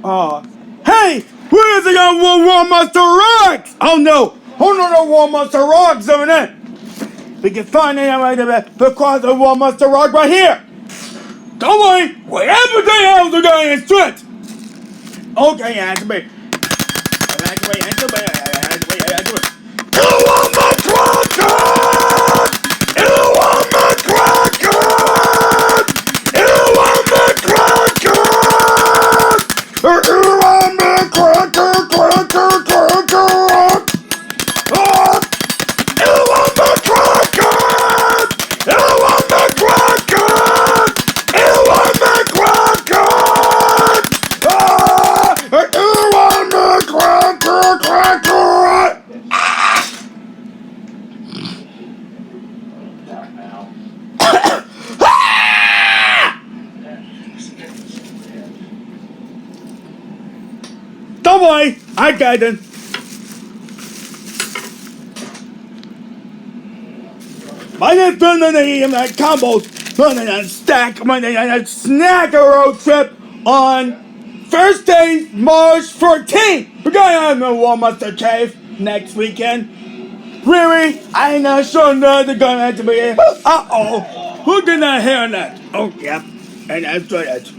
Hey, where's the War Monster Rocks? Oh no, War Monster Rocks over there. We can find it right there because the War Monster Rock right here. Don't worry, whatever the hell's the guy in straight. Okay, answer me. Answer me. You want my cracker? You want my cracker? You want my cracker? You want my cracker? You want my cracker? You want my cracker? You want my cracker? You want my cracker? Don't worry, I got it. My name's Fernando and combos running a stack running a snack road trip on Thursday, March 14th. We're going on the Walmart Cave next weekend. Really? I'm not sure they're gonna have to be here. Uh-oh. Who did not hear that? Oh, yep. And that's right.